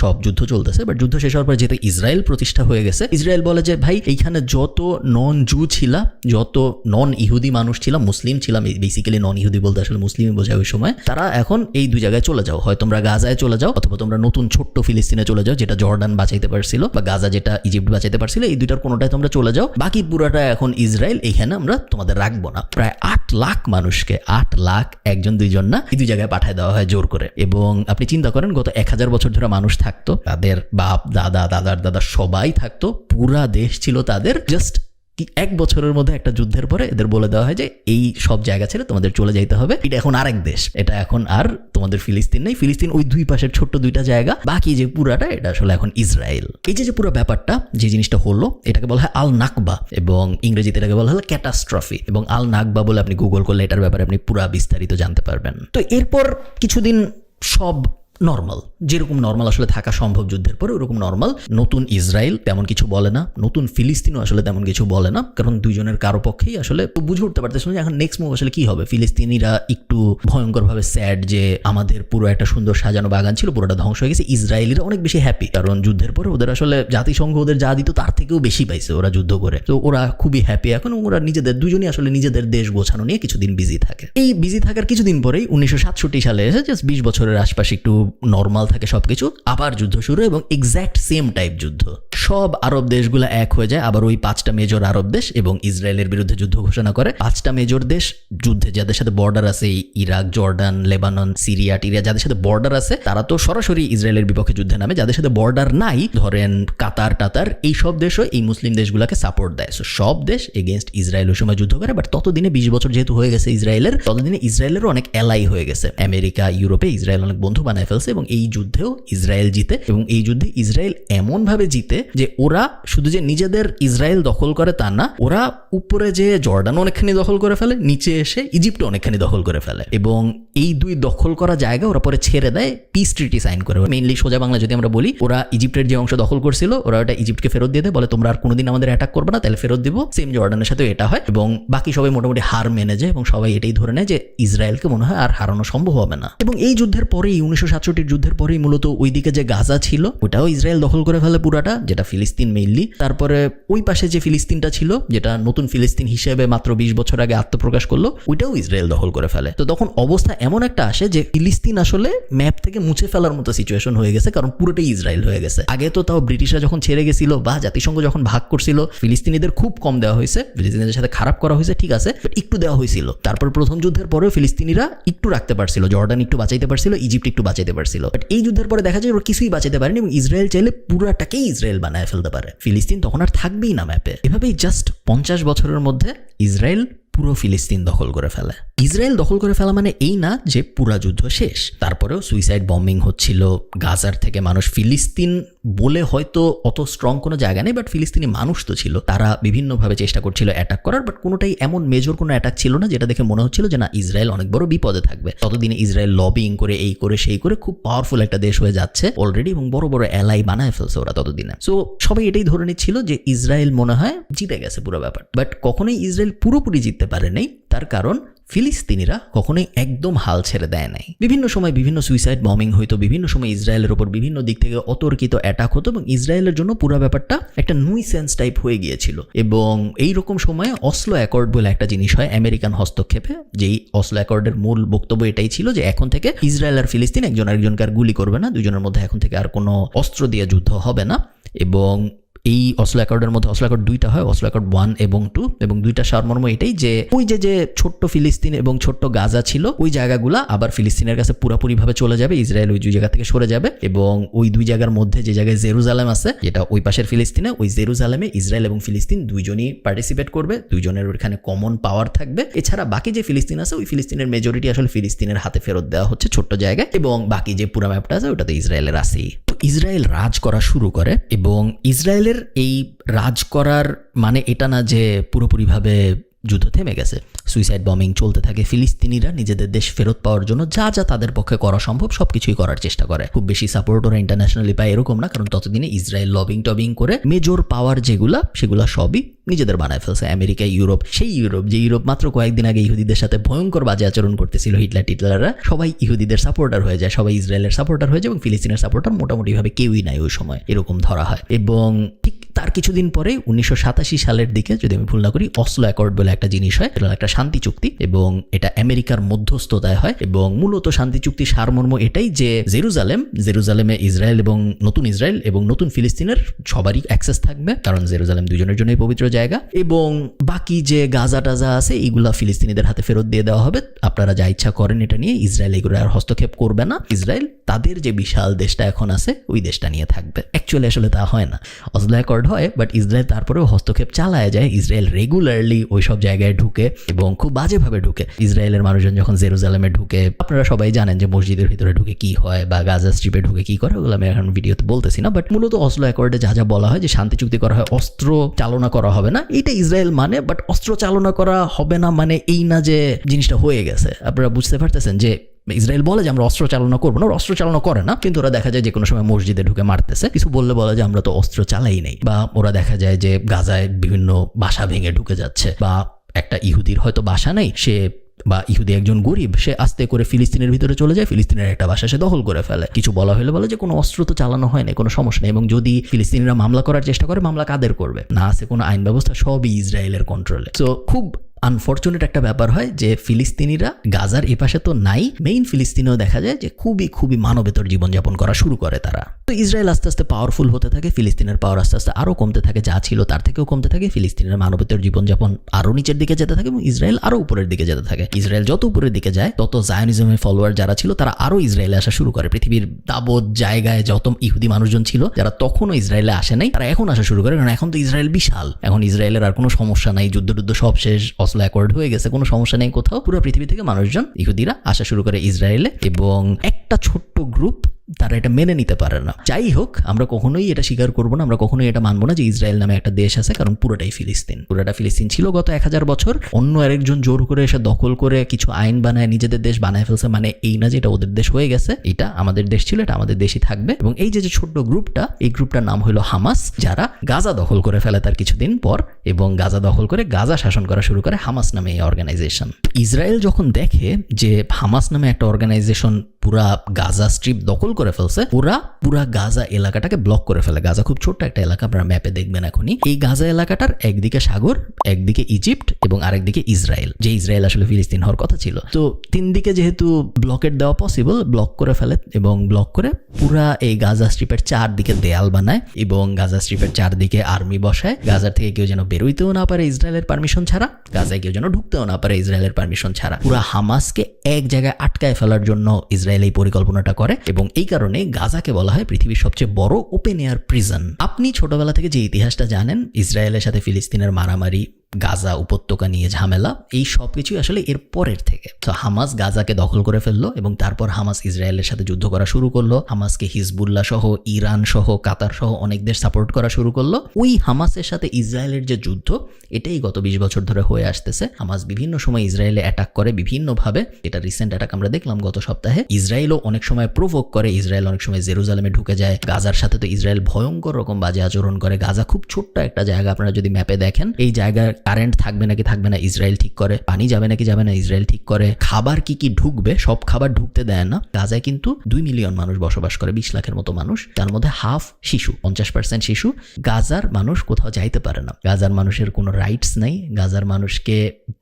সব যুদ্ধ চলতেছে, বাট যুদ্ধ শেষ হওয়ার পর যেহেতু ইসরায়েল প্রতিষ্ঠা হয়ে গেছে, ইসরায়েল বলে যে ভাই এইখানে যত নন জু ছিলা, যত নন ইহুদি মানুষ ছিলাম, মুসলিম ছিলাম, বেসিক্যালি নন ইহুদি বলতে আসলে মুসলিমই বোঝায় ওই সময়, তারা এখন এই 2 জায়গায় চলে যাও, হয় তোমরা গাজায় চলে যাও অথবা তোমরা নতুন ছোট্ট ফিলিস্তিনে চলে যাও, যেটা জর্ডান বাঁচাইতে পারছিল, বা গাজা যেটা ইজিপ্ট বাঁচাইতে পারছিল, এই দুইটার কোনোটায় তোমরা চলে যাও, বাকি পুরোটা এখন ইসরায়েল, এইখানে আমরা তোমাদের রাখবো না। প্রায় 8 লাখ মানুষকে, 8 লাখ, 1-2 জন না, এই 2 জায়গায় পাঠায় দেওয়া হয় জোর করে। এবং আপনি চিন্তা করেন গত 1000 বছর ধরে মানুষ থাকতো, তাদের বাপ দাদা দাদার দাদা সবাই থাকতো, পুরা দেশ ছিল তাদের। জাস্ট 1 বছরের মধ্যে একটা যুদ্ধের পরে এদের বলে দেওয়া হয় যে এই সব জায়গা ছেড়ে তোমাদের চলে যাইতে হবে, এটা এখন আরেক দেশ, এটা এখন আর তোমাদের ফিলিস্তিন নেই, ফিলিস্তিন ওই 2 পাশের ছোট্ট 2টা জায়গা, বাকি যে পুরাটা এটা আসলে এখন ইসরায়েল। এই যে পুরো ব্যাপারটা, যে জিনিসটা হলো, এটাকে বলা হয় আল নাকবা, এবং ইংরেজিতে এটাকে বলা হয় ক্যাটাস্ট্রফি, এবং আল নাকবা বলে আপনি গুগল করলে এটার ব্যাপারে আপনি পুরা বিস্তারিত জানতে পারবেন। তো এরপর কিছুদিন সব নর্মাল, যেরকম নর্মাল আসলে থাকা সম্ভব যুদ্ধের পরে ওরকম নর্মাল। নতুন ইসরায়েল তেমন কিছু বলে না, নতুন ফিলিস্তিনও আসলে তেমন কিছু বলে না, কারণ দুইজনের কারো পক্ষেই আসলে বুঝে উঠতে পারতেছিল যে এখন নেক্সট মুভ আসলে কি হবে। ফিলিস্তিনিরা একটু ভয়ঙ্করভাবে স্যাড যে আমাদের পুরো একটা সুন্দর সাজানো বাগান ছিল, পুরোটা ধ্বংস হয়ে গেছে। ইসরায়েলিরা অনেক বেশি হ্যাপি, কারণ যুদ্ধের পরে ওদের আসলে জাতিসংঘ ওদের যা দিত তার থেকেও বেশি পাইছে ওরা যুদ্ধ করে, তো ওরা খুবই হ্যাপি এখন। ওরা দুজনই আসলে নিজেদের দেশ গোছানো নিয়ে কিছুদিন বিজি থাকে। এই বিজি থাকার কিছুদিন পরেই 1967 সালে এসে জাস্ট 20 বছরের আশপাশে একটু নর্মাল থাকে সবকিছু, আবার যুদ্ধ শুরু, এবং এক্স্যাক্ট সেম টাইপ যুদ্ধ। সব আরব দেশগুলো এক হয়ে যায়, আবার ওই 5টা মেজর আরব দেশ এবং ইসরায়েলের বিরুদ্ধে যুদ্ধ ঘোষণা করে। 5টা মেজর দেশ যুদ্ধে, যাদের সাথে বর্ডার আছে, ইরাক, জর্ডান, লেবানন, সিরিয়া টিরিয়া, যাদের সাথে বর্ডার আছে তারা তো সরাসরি ইসরায়েলের বিপক্ষে যুদ্ধে নামে। যাদের সাথে বর্ডার নাই, ধরেন কাতার টাতার, এই সব দেশও এই মুসলিম দেশগুলোকে সাপোর্ট দেয়। সো সব দেশ এগেনস্ট ইসরায়েল ওই সময় যুদ্ধ করে। বাট ততদিনে 20 বছর যেহেতু হয়ে গেছে ইসরায়েলের, ততদিনে ইসরায়েলেরও অনেক অ্যালাই হয়ে গেছে। আমেরিকা, ইউরোপে ইসরায়েল অনেক বন্ধু বানায় ফেলছে, এবং এই যুদ্ধেও ইসরায়েল জিতে। এবং এই যুদ্ধে ইসরায়েল এমনভাবে জিতে যে ওরা শুধু যে নিজেদের ইসরায়েল দখল করে তা না, ওরা উপরে যে জর্ডান অনেকখানি দখল করে ফেলে, নিচে এসে ইজিপ্ট অনেকখানি দখল করে ফেলে, এবং এই 2 দখল করা জায়গা ওরা পরে ছেড়ে দেয়, পিস ট্রিটি সাইন করে। মেইনলি সোজা বাংলা যদি আমরা বলি, ওরা ইজিপ্টের যে অংশ দখল করছিল ওরা ওটা ইজিপ্টকে ফেরত দিয়ে দেয়, বলে তোমরা আর কোনোদিন আমাদের অ্যাটাক করবে না, তাহলে ফেরত দিব। সেম জর্ডানের সাথে এটা হয়, এবং বাকি সবাই মোটামুটি হার মেনে যায়, এবং সবাই এটাই ধরে নেয় যে ইসরায়েলকে মনে হয় আর হারানো সম্ভব হবে না। এবং এই যুদ্ধের পরেই 1967 যুদ্ধের পরেই মূলত ওইদিকে যে গাজা ছিল ওটাও ইসরায়েল দখল করে ফেলে পুরাটা, যেটা ফিলিস্তিন মেইনলি। তারপরে ওই পাশে যে ফিলিস্তিনটা ছিল, যেটা নতুন ফিলিস্তিন হিসেবে মাত্র 20 বছর আগে আত্মপ্রকাশ করলো, ওইটাও ইসরায়েল দখল করে ফেলে। তো তখন অবস্থা এমন একটা আসে যে ফিলিস্তিন আসলে ম্যাপ থেকে মুছে ফেলার মতো সিচুয়েশন হয়ে গেছে, কারণ পুরোটাই ইসরায়েল হয়ে গেছে। আগে তো তাও ব্রিটিশরা যখন ছেড়ে গেছিল বা জাতিসংঘ যখন ভাগ করছিল, ফিলিস্তিনিদের খুব কম দেওয়া হয়েছে, ফিলিস্তিনিদের সাথে খারাপ করা হয়েছে, ঠিক আছে, বাট একটু দেওয়া হয়েছিল। তারপর প্রথম যুদ্ধের পরেও ফিলিস্তিনিরা একটু রাখতে পারছিল, জর্ডান একটু বাঁচাইতে পারছিল, ইজিপ্ট একটু বাঁচাইতে পারছিল। বাট এই যুদ্ধের পরে দেখা যায় ওরা কিছুই বাঁচাতে পারেনি, এবং ইসরায়েল চাইলে পুরাটাকেই ইসরায়েল বানায় ফেলতে পারে, ফিলিস্তিন তখন আর থাকবেই না ম্যাপে। এভাবেই জাস্ট 50 বছরের মধ্যে ইসরায়েল পুরো ফিলিস্তিন দখল করে ফেলে। ইসরায়েল দখল করে ফেলা মানে এই না যে পুরা যুদ্ধ শেষ, তারপরেও সুইসাইড বম্বিং হচ্ছিল গাজার থেকে মানুষ। ফিলিস্তিন বলে হয়তো অত স্ট্রং কোনো জায়গা নেই, বাট ফিলিস্তিনি মানুষ তো ছিল, তারা বিভিন্নভাবে চেষ্টা করছিল অ্যাটাক করার, বাট কোনোটাই এমন মেজর কোনো অ্যাটাক ছিল না যেটা দেখে মনে হচ্ছিল যে না ইসরায়েল অনেক বড় বিপদে থাকবে। ততদিনে ইসরায়েল লবিং করে এই করে সেই করে খুব পাওয়ারফুল একটা দেশ হয়ে যাচ্ছে অলরেডি, এবং বড় বড় অ্যালাই বানায় ফেলছে ওরা ততদিনে। সো সবাই এটাই ধরে নিচ্ছিল যে ইসরায়েল মনে হয় জিতে গেছে পুরো ব্যাপার, বাট কখনোই ইসরায়েল পুরোপুরি জিততে দিতে পারে নাই, তার কারণ ফিলিস্তিনিরা কখনোই একদম হাল ছেড়ে দেয় নাই। বিভিন্ন সময় বিভিন্ন সুইসাইড বম্বিং হইতো, বিভিন্ন সময় ইসরায়েলের ওপর বিভিন্ন দিক থেকে অতর্কিত অ্যাটাক হতো এবং ইসরায়েলের জন্য পুরো ব্যাপারটা একটা নুইসেন্স টাইপ হয়ে গিয়েছিল। এবং এই রকম সময়ে অসলো অ্যাকর্ড বলে একটা জিনিস হয় আমেরিকান হস্তক্ষেপে, যেই অসলো অ্যাকর্ডের মূল বক্তব্য এটাই ছিল যে এখন থেকে ইসরায়েল আর ফিলিস্তিন একজন আরেকজনকে আর গুলি করবে না, দুজনের মধ্যে এখন থেকে আর কোনো অস্ত্র দিয়ে যুদ্ধ হবে না। এবং এই অসলো অ্যাকর্ডের মধ্যে অসলো অ্যাকর্ড 2টা হয়, অসলো অ্যাকর্ড 1 এবং 2, এবং 2টার সারমর্ম এটাই যে ওই যে ছোট্ট ফিলিস্তিন এবং ছোট্ট গাজা ছিল ওই জায়গাগুলো আবার ফিলিস্তিনের কাছে পুরোপুরিভাবে চলে যাবে, ইসরায়েল ওই দুই জায়গা থেকে সরে যাবে এবং ওই দুই জায়গার মধ্যে যে জায়গায় জেরুজালেম আছে যেটা ওই পাশের ফিলিস্তিনে, ওই জেরুজালেমে ইসরায়েল এবং ফিলিস্তিন দুইজনই পার্টিসিপেট করবে, দুইজনের ওখানে কমন পাওয়ার থাকবে। এছাড়া বাকি যে ফিলিস্তিন আছে ওই ফিলিস্তিনের মেজরিটি আসলে ফিলিস্তিনের হাতে ফেরত দেওয়া হচ্ছে ছোট্ট জায়গায়, এবং বাকি যে পুরো ম্যাপটা আছে ওটা তো ইসরায়েলের আছেই। ইসরায়েল রাজ করা শুরু করে এবং ইসরায়েলের এই রাজ করার মানে এটা না যে পুরোপুরিভাবে যুদ্ধ থেমে গেছে, সুইসাইড বম্বিং চলতে থাকে। ফিলিস্তিনিরা নিজেদের দেশ ফেরত পাওয়ার জন্য যা যা তাদের পক্ষে করা সম্ভব সবকিছুই করার চেষ্টা করে। খুব বেশি সাপোর্ট ওরা ইন্টারন্যাশনালি পায় এরকম না, কারণ ততদিনে ইসরায়েল লবিং টবিং করে মেজর পাওয়ার সেগুলা সবই নিজেদের বানায় ফেলছে। আমেরিকা, ইউরোপ, সেই ইউরোপ যে ইউরোপ মাত্র কয়েকদিন আগে ইহুদিদের সাথে ভয়ঙ্কর বাজে আচরণ করতেছিল, হিটলাররা সবাই ইহুদিদের সাপোর্টার হয়ে যায়, সবাই ইসরায়েলের সাপোর্টার হয়ে যায় এবং ফিলিস্তিনের সাপোর্টার মোটামুটিভাবে কেউই নাই ওই সময়, এরকম ধরা হয়। এবং ঠিক তার কিছুদিন পরে 1987 সালের দিকে যদি আমি ভুল না করি অসলো অ্যাকর্ড বলে একটা জিনিস হয়, এটা একটা শান্তি চুক্তি এবং এটা আমেরিকার মধ্যস্থতায় হয়। এবং মূলত শান্তি চুক্তির সারমর্ম এটাই যে জেরুজালেমে ইসরায়েল এবং নতুন ফিলিস্তিনের সবারই অ্যাক্সেস থাকবে, কারণ জেরুজালেম দুজনের জন্যই পবিত্র জায়গা, এবং বাকি যে গাজা টাজা আছে এইগুলা ফিলিস্তিনিদের হাতে ফেরত দিয়ে দেওয়া হবে। আপনারা যা ইচ্ছা করেন এটা নিয়ে, ইসরায়েল এগুলো আর হস্তক্ষেপ করবে না। ইসরায়েল তাদের যে বিশাল দেশটা এখন আছে ওই দেশটা নিয়ে থাকবে। অ্যাকচুয়ালি আসলে তা হয় না, অসলো অ্যাকর্ড হয়, বাট ইসরায়েল তারপরেও হস্তক্ষেপ চালায় যায়। ইসরায়েল রেগুলারলি ওই সব জায়গায় ঢুকে এবং খুব বাজেভাবে ঢুকে। ইসরায়েলের মানুষজন যখন জেরুজালেমে ঢুকে, আপনারা সবাই জানেন যে মসজিদের ভিতরে ঢুকে কি হয় বা গাজা স্ট্রিপে ঢুকে কি করে, ওগুলো আমি এখন ভিডিওতে বলতেছি না। বাট মূলত অসলো অ্যাকর্ডে যা যা বলা হয় যে শান্তি চুক্তি করা হয়, অস্ত্র চালনা করা হবে না, এটা ইসরায়েল মানে, বাট অস্ত্র চালনা করা হবে না মানে এই না যে জিনিসটা হয়ে গেছে। আপনারা বুঝতে পারতেছেন যে ইসরায়েল বলে যে আমরা অস্ত্র চালনা করবো না, অস্ত্র চালনা করে না, কিন্তু ওরা দেখা যায় যে কোনো সময় মসজিদে ঢুকে মারতেছে। কিছু বলে যে আমরা তো অস্ত্র চালাই নেই, বা ওরা দেখা যায় যে গাজায় বিভিন্ন বাসা ভেঙে ঢুকে যাচ্ছে, বা একটা ইহুদির হয়তো বাসা নেই, বা ইহুদি একজন গরিব, সে আস্তে করে ফিলিস্তিনের ভিতরে চলে যায়, ফিলিস্তিনের একটা বাসা সে দখল করে ফেলে। কিছু বলা হলে বলে যে কোনো অস্ত্র তো চালানো হয় না, কোনো সমস্যা নেই। এবং যদি ফিলিস্তিনিরা মামলা করার চেষ্টা করে, মামলা কাদের করবে? না আছে কোনো আইন ব্যবস্থা, সবই ইসরায়েলের কন্ট্রোলে। তো খুব আনফর্চুনেট একটা ব্যাপার হয় যে ফিলিস্তিনিরা গাজার এপাশে তো নাই, মেইন ফিলিস্তিনেও দেখা যায় যে খুবই মানবেতর জীবনযাপন করা শুরু করে তারা। তো ইসরায়েল আস্তে আস্তে পাওয়ারফুল হতে থাকে, ফিলিস্তিনের পাওয়ার আস্তে আস্তে আরও কমতে থাকে, যা ছিল তার থেকেও কমতে থাকে। ফিলিস্তিনের মানবেতর জীবনযাপন আরও নিচের দিকে যেতে থাকে এবং ইসরায়েল আরও উপরের দিকে যেতে থাকে। ইসরায়েল যত উপরের দিকে যায় তত জায়নিজমের ফলোয়ার যারা ছিল তারা আরও ইসরায়েলে আসা শুরু করে। পৃথিবীর দাবত জায়গায় যত ইহুদি মানুষজন ছিল যারা তখনও ইসরায়েলে আসে নাই, তারা এখন আসা শুরু করে, কারণ এখন তো ইসরায়েল বিশাল, এখন ইসরায়েলের আর কোনো সমস্যা নাই, যুদ্ধ সব শেষ, অসলো অ্যাকর্ড হয়ে গেছে, কোনো সমস্যা নেই কোথাও। পুরো পৃথিবী থেকে মানুষজন ইহুদিরা আসা শুরু করে ইসরায়েলে, এবং একটা ছোট্ট গ্রুপ তারা এটা মেনে নিতে পারে না। যাই হোক, আমরা কখনোই এটা স্বীকার করবো না, আমরা কখনোই এটা মানবো না যে ইসরায়েল নামে একটা দেশ আছে, কারণ পুরোটা ফিলিস্তিন ছিল গত 1000 বছর। অন্য আরেকজন জোর করে এসে দখল করে কিছু আইন বানায় নিজেদের দেশ বানায় ফেলছে, মানে এই না যে এটা ওদের দেশ হয়ে গেছে, এটা আমাদের দেশ ছিল, এটা আমাদের দেশই থাকবে। এবং এই যে ছোট্ট গ্রুপটা, এই গ্রুপটার নাম হলো হামাস, যারা গাজা দখল করে ফেলে তার কিছুদিন পর, এবং গাজা দখল করে গাজা শাসন করা শুরু করে হামাস নামে এই অর্গানাইজেশন। ইসরায়েল যখন দেখে যে হামাস নামে একটা অর্গানাইজেশন পুরা গাজা স্ট্রিপ দখল করে ফেলছে, ওরা পুরা গাজা এলাকাটাকে ব্লক করে ফেলে। গাজা খুব ছোট্ট একটা এলাকা, আপনারা ম্যাপে দেখবেন এখনই। এই গাজা এলাকাটার একদিকে সাগর, একদিকে ইজিপ্ট এবং আরেকদিকে ইসরায়েল, যে ইসরায়েল আসলে ফিলিস্তিন হওয়ার কথা ছিল। তো 3 দিকে যেহেতু ব্লকেট দেওয়া পসিবল, ব্লক করে ফেলে এবং ব্লক করে পুরা এই গাজা স্ট্রিপের 4 দিকে দেয়াল বানায় এবং গাজা স্ট্রিপের 4 দিকে আর্মি বসায়। গাজার থেকে কেউ যেন বেরোইতেও না পারে ইসরায়েলের পারমিশন ছাড়া, গাজায় কেউ যেন ঢুকতেও না পারে ইসরায়েলের পারমিশন ছাড়া। পুরা হামাসকে এক জায়গায় আটকায় ফেলার জন্য ইসরায়েল এই পরিকল্পনাটা করে, এবং এই কারণে গাজাকে বলা হয় পৃথিবীর সবচেয়ে বড় ওপেন এয়ার প্রিজন। আপনি ছোটবেলা থেকে যে ইতিহাসটা জানেন, ইসরায়েলের সাথে ফিলিস্তিনের মারামারি, গাজা উপত্যকা নিয়ে ঝামেলা, এই সব কিছুই আসলে এর পরের থেকে। তো হামাস গাজাকে দখল করে ফেললো এবং তারপর হামাস ইসরায়েলের সাথে যুদ্ধ করা শুরু করলো। হামাসকে হিজবুল্লাহ সহ, ইরান সহ, কাতার সহ অনেক দেশ সাপোর্ট করা শুরু করলো। ওই হামাসের সাথে ইসরায়েলের যে যুদ্ধ, এটাই গত 20 বছর ধরে হয়ে আসতেছে। হামাস বিভিন্ন সময় ইসরায়েলে অ্যাটাক করে বিভিন্নভাবে, এটা রিসেন্ট অ্যাটাক আমরা দেখলাম গত সপ্তাহে। ইসরায়েলও অনেক সময় প্রভোক করে, ইসরায়েল অনেক সময় জেরুজালেমে ঢুকে যায়। গাজার সাথে তো ইসরায়েল ভয়ঙ্কর রকম বাজে আচরণ করে। গাজা খুব ছোট্ট একটা জায়গা, আপনারা যদি ম্যাপে দেখেন, এই জায়গার কারেন্ট থাকবে নাকি থাকবে না ইসরায়েল ঠিক করে, পানি যাবে নাকি যাবে না ইসরায়েল ঠিক করে, খাবার কি কি ঢুকবে সব খাবার ঢুকতে দেয় না। গাজায় কিন্তু 2 মিলিয়ন মানুষ বসবাস করে, 20 লাখের মতো মানুষ, তার মধ্যে হাফ শিশু, 50% শিশু। গাজার মানুষ কোথাও যাইতে পারে না, গাজার মানুষের কোনো রাইটস নাই, গাজার মানুষকে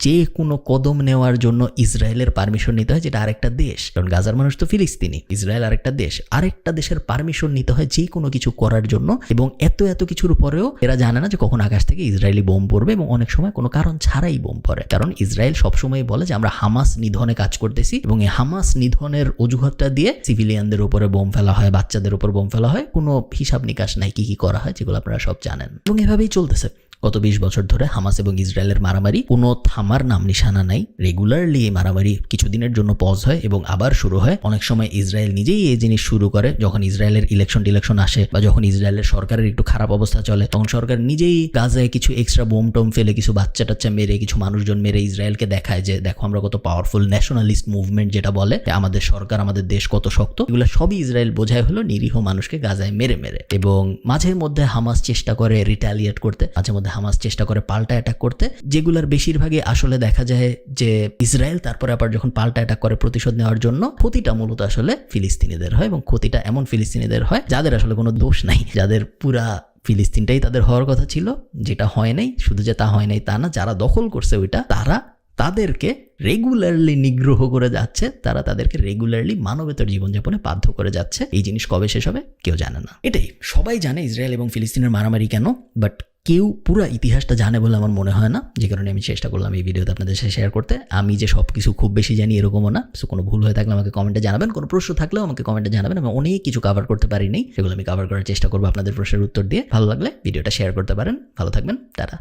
যে কোনো কদম নেওয়ার জন্য ইসরায়েলের পারমিশন নিতে হয়, যেটা আরেকটা দেশ, কারণ গাজার মানুষ তো ফিলিস্তিনি, ইসরায়েল আরেকটা দেশ, আরেকটা দেশের পারমিশন নিতে হয় যে কোনো কিছু করার জন্য। এবং এত কিছুর পরেও এরা জানে না যে কখন আকাশ থেকে ইসরায়েলি বোম পড়বে, এবং অনেক সময় কোনো কারণ ছাড়াই বোম পড়ে, কারণ ইসরায়েল সবসময় বলে যে আমরা হামাস নিধনে কাজ করতেছি, এবং এই হামাস নিধনের অজুহাতটা দিয়ে সিভিলিয়ানদের উপরে বোম ফেলা হয়, বাচ্চাদের উপর বোম ফেলা হয়, কোনো হিসাব নিকাশ নাই কি কি করা হয়, যেগুলো আপনারা সব জানেন। এবং এভাবেই চলতেছে গত 20 বছর ধরে হামাস এবং ইসরায়েলের মারামারি, কোনো থামার নাম নিশানা নাই। রেগুলারলি এই মারামারি কিছুদিনের জন্য পজ হয় এবং আবার শুরু হয়। অনেক সময় ইসরায়েল নিজেই এই জিনিস শুরু করে, যখন ইসরায়েলের ইলেকশন আসে বা যখন ইসরায়েলের সরকারের একটু খারাপ অবস্থা চলে, তখন সরকার নিজেই গাজায় কিছু এক্সট্রা বোম টোম ফেলে, কিছু বাচ্চা টাচ্চা মেরে, কিছু মানুষজন মেরে ইসরায়েলকে দেখায় যে দেখো আমরা কত পাওয়ারফুল, ন্যাশনালিস্ট মুভমেন্ট যেটা বলে, আমাদের সরকার আমাদের দেশ কত শক্ত। এগুলো সবই ইসরায়েল বোঝায় হলো নিরীহ মানুষকে গাজায় মেরে মেরে। এবং মাঝে মধ্যে হামাস চেষ্টা করে রিটালিয়েট করতে, মাঝে মধ্যে হামাস চেষ্টা করে পাল্টা অ্যাটাক করতে, যেগুলোর বেশিরভাগই আসলে দেখা যায় যে ইসরায়েল তারপরে আবার যখন পাল্টা অ্যাটাক করে প্রতিশোধ নেওয়ার জন্য, ক্ষতিটা মূলত আসলে ফিলিস্তিনিদের হয়, এবং ক্ষতিটা এমন ফিলিস্তিনিদের হয় যাদের আসলে কোনো দোষ নাই, যাদের পুরা ফিলিস্তিনটাই তাদের হওয়ার কথা ছিল, যেটা হয় নাই। শুধু যে তা হয় নাই তা না, যারা দখল করছে ওইটা, তারা তাদেরকে রেগুলারলি নিগ্রহ করে যাচ্ছে, তারা তাদেরকে রেগুলারলি মানবেতর জীবনযাপনে বাধ্য করে যাচ্ছে। এই জিনিস কবে শেষ হবে কেউ জানে না। এটাই সবাই জানে ইসরায়েল এবং ফিলিস্তিনের মারামারি কেন, বাট কেউ পুরো ইতিহাসটা জানে বলে আমার মনে হয় না, যে কারণে আমি চেষ্টা করলাম এই ভিডিওতে আপনাদের সাথে শেয়ার করতে। আমি যে সব কিছু খুব বেশি জানি এরকমও না, সো কোনো ভুল হয়ে থাকলে আমাকে কমেন্টে জানাবেন, কোনো প্রশ্ন থাকলেও আমাকে কমেন্টে জানাবেন। আমি অনেক কিছু কভার করতে পারিনি, সেগুলো আমি কভার করার চেষ্টা করবো আপনাদের প্রশ্নের উত্তর দিয়ে। ভালো লাগলে ভিডিওটা শেয়ার করতে পারেন। ভালো থাকবেন, টাটা।